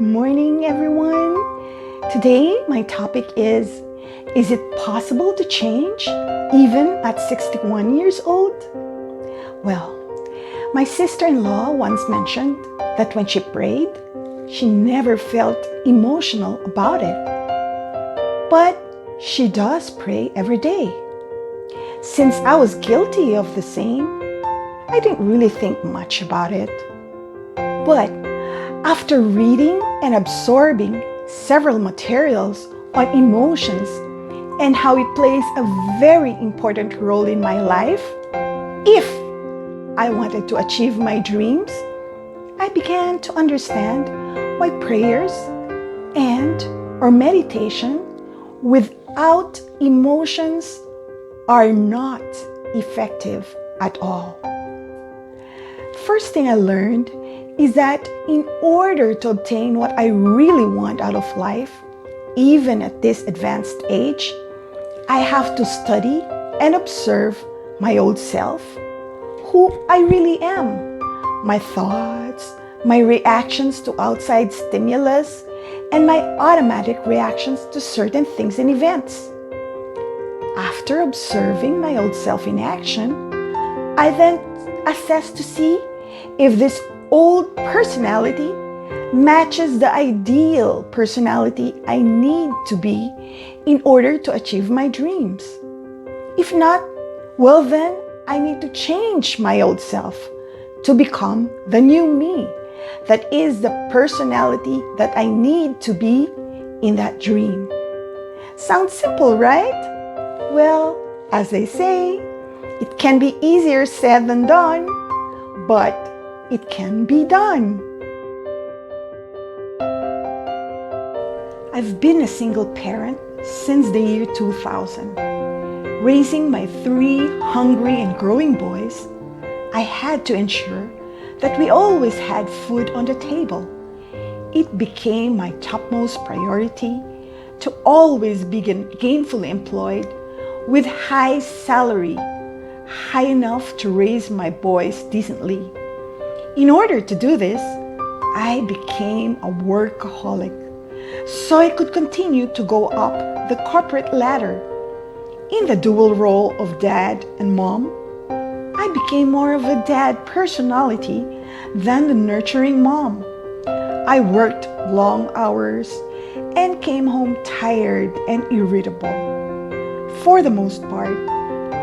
Good morning, everyone. Today, my topic is it possible to change even at 61 years old? Well, my sister-in-law once mentioned that when she prayed, she never felt emotional about it. But she does pray every day. Since I was guilty of the same, I didn't really think much about it. But after reading and absorbing several materials on emotions and how it plays a very important role in my life, if I wanted to achieve my dreams, I began to understand why prayers or meditation without emotions are not effective at all. First thing I learned is that in order to obtain what I really want out of life, even at this advanced age, I have to study and observe my old self, who I really am, my thoughts, my reactions to outside stimulus, and my automatic reactions to certain things and events. After observing my old self in action, I then assess to see if this old personality matches the ideal personality I need to be in order to achieve my dreams. If not, well then I need to change my old self to become the new me that is the personality that I need to be in that dream. Sounds simple, right? Well, as they say, it can be easier said than done, but it can be done. I've been a single parent since the year 2000. Raising my 3 hungry and growing boys, I had to ensure that we always had food on the table. It became my topmost priority to always be gainfully employed with high salary, high enough to raise my boys decently. In order to do this, I became a workaholic so I could continue to go up the corporate ladder. In the dual role of dad and mom, I became more of a dad personality than the nurturing mom. I worked long hours and came home tired and irritable. For the most part,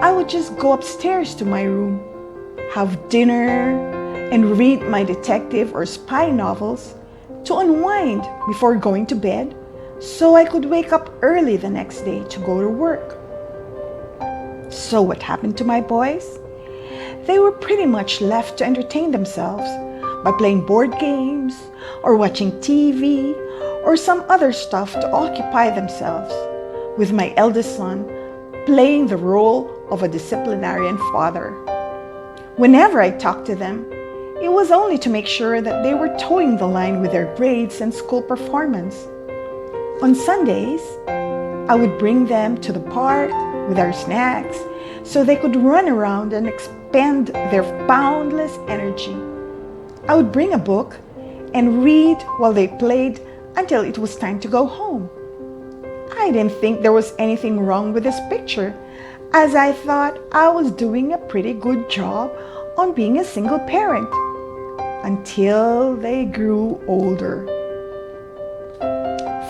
I would just go upstairs to my room, have dinner, and read my detective or spy novels to unwind before going to bed so I could wake up early the next day to go to work. So what happened to my boys? They were pretty much left to entertain themselves by playing board games or watching TV or some other stuff to occupy themselves, with my eldest son playing the role of a disciplinarian father. Whenever I talked to them, it was only to make sure that they were towing the line with their grades and school performance. On Sundays, I would bring them to the park with our snacks so they could run around and expend their boundless energy. I would bring a book and read while they played until it was time to go home. I didn't think there was anything wrong with this picture, as I thought I was doing a pretty good job on being a single parent, until they grew older.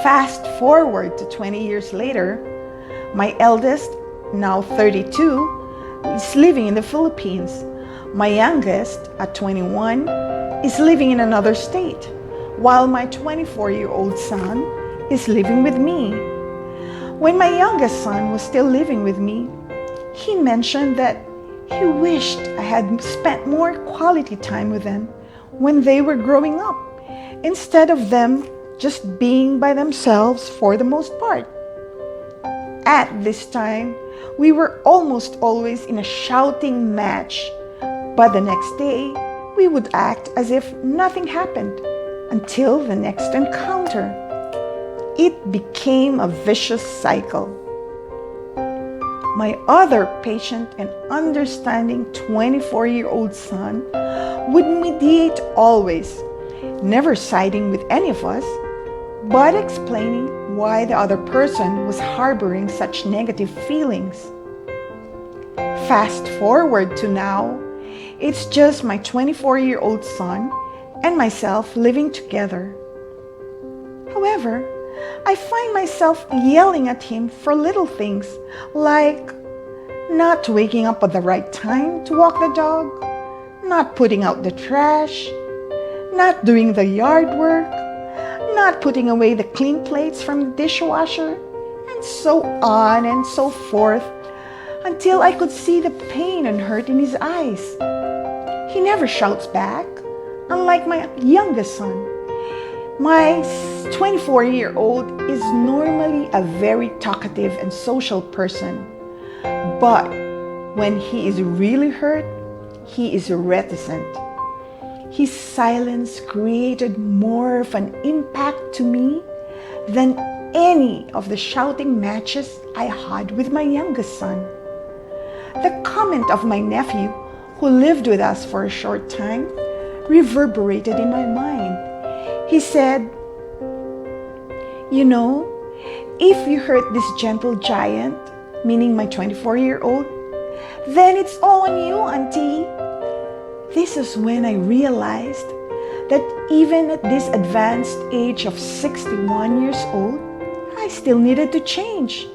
Fast forward to 20 years later, my eldest, now 32, is living in the Philippines. My youngest, at 21, is living in another state, while my 24-year-old son is living with me. When my youngest son was still living with me, he mentioned that he wished I had spent more quality time with them when they were growing up, instead of them just being by themselves for the most part. At this time, we were almost always in a shouting match, but the next day, we would act as if nothing happened until the next encounter. It became a vicious cycle. My other patient and understanding 24-year-old son would mediate always never siding with any of us, but explaining why the other person was harboring such negative feelings. Fast forward to now, it's just my 24-year-old son and myself living together. However, I find myself yelling at him for little things like not waking up at the right time to walk the dog, not putting out the trash, not doing the yard work, not putting away the clean plates from the dishwasher, and so on and so forth, until I could see the pain and hurt in his eyes. He never shouts back, unlike my youngest son. My 24-year-old is normally a very talkative and social person, but when he is really hurt, he is reticent. His silence created more of an impact to me than any of the shouting matches I had with my youngest son. The comment of my nephew, who lived with us for a short time, reverberated in my mind. He said, "You know, if you hurt this gentle giant," meaning my 24-year-old, "then it's all on you, Auntie." This is when I realized that even at this advanced age of 61 years old, I still needed to change.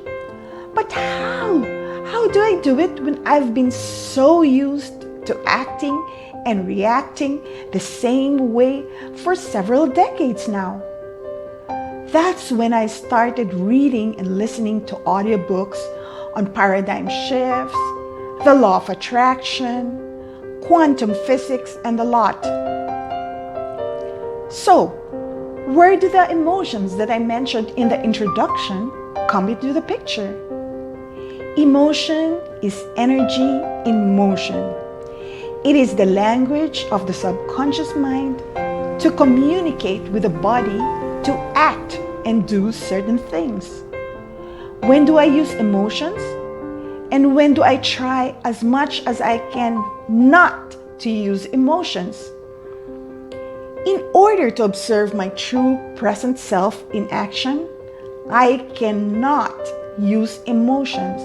But how? How do I do it when I've been so used to acting and reacting the same way for several decades now? That's when I started reading and listening to audiobooks on paradigm shifts, the law of attraction, quantum physics, and a lot. So, where do the emotions that I mentioned in the introduction come into the picture? Emotion is energy in motion. It is the language of the subconscious mind to communicate with the body to act and do certain things. When do I use emotions? And when do I try as much as I can not to use emotions? In order to observe my true present self in action, I cannot use emotions.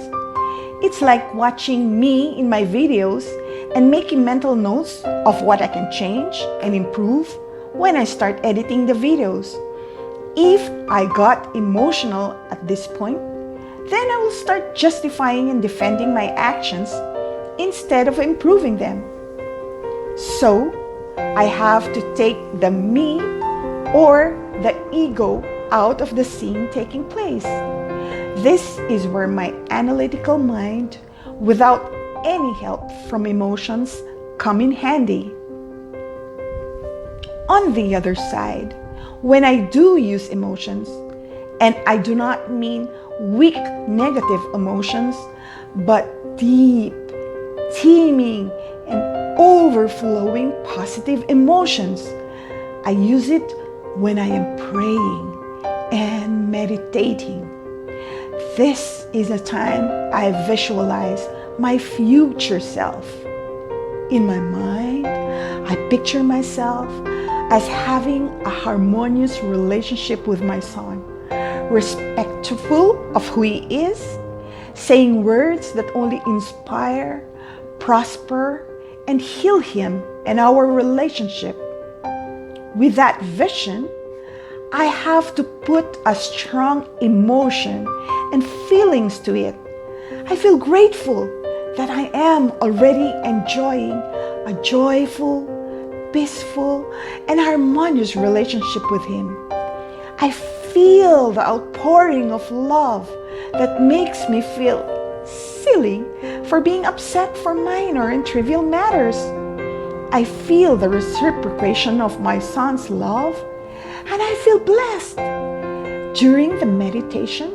It's like watching me in my videos and making mental notes of what I can change and improve when I start editing the videos. If I got emotional at this point, then I will start justifying and defending my actions instead of improving them. So, I have to take the me or the ego out of the scene taking place. This is where my analytical mind, without any help from emotions, come in handy. On the other side, when I do use emotions, and I do not mean weak negative emotions, but deep, teeming, and overflowing positive emotions, I use it when I am praying and meditating. This is a time I visualize my future self. In my mind, I picture myself as having a harmonious relationship with my son, respectful of who he is, saying words that only inspire, prosper, and heal him and our relationship. With that vision, I have to put a strong emotion and feelings to it. I feel grateful that I am already enjoying a joyful, peaceful, and harmonious relationship with him. I feel the outpouring of love that makes me feel silly for being upset for minor and trivial matters. I feel the reciprocation of my son's love, and I feel blessed. During the meditation,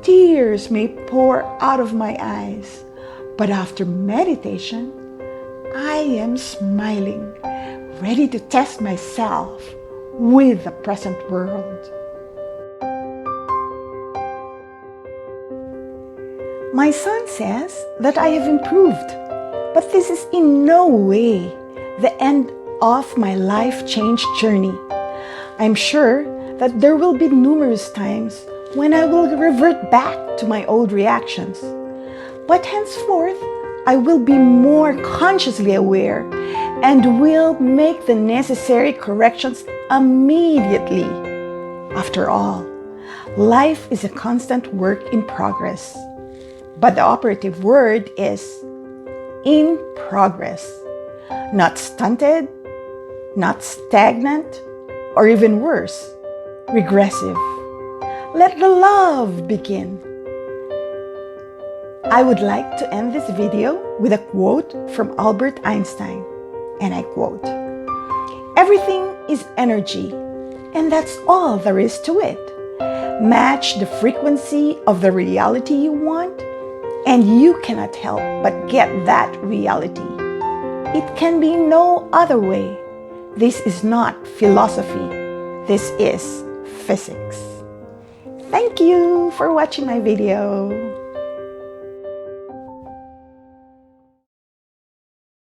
tears may pour out of my eyes, but after meditation, I am smiling, ready to test myself with the present world. My son says that I have improved, but this is in no way the end of my life change journey. I'm sure that there will be numerous times when I will revert back to my old reactions. But henceforth, I will be more consciously aware and will make the necessary corrections immediately. After all, life is a constant work in progress. But the operative word is in progress. Not stunted, not stagnant, or even worse, regressive. Let the love begin. I would like to end this video with a quote from Albert Einstein, and I quote, "Everything is energy, and that's all there is to it. Match the frequency of the reality you want, and you cannot help but get that reality. It can be no other way. This is not philosophy. This is physics." Thank you for watching my video.